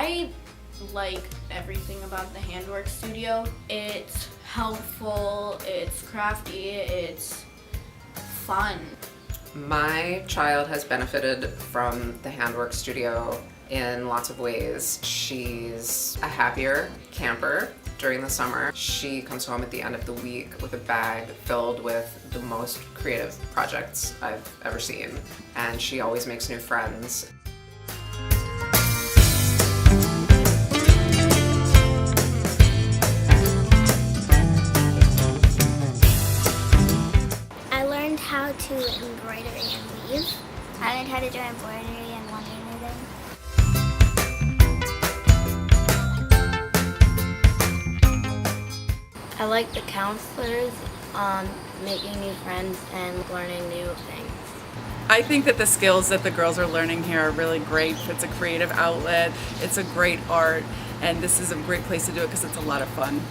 I like everything about the Handwork studio. It's helpful, it's crafty, it's fun. My child has benefited from the Handwork studio in lots of ways. She's a happier camper during the summer. She comes home at the end of the week with a bag filled with the most creative projects I've ever seen, and she always makes new friends. I learned how to embroider and weave. I learned how to do embroidery and wondering knitting. I like the counselors, making new friends and learning new things. I think that the skills that the girls are learning here are really great. It's a creative outlet, it's a great art, and this is a great place to do it because it's a lot of fun.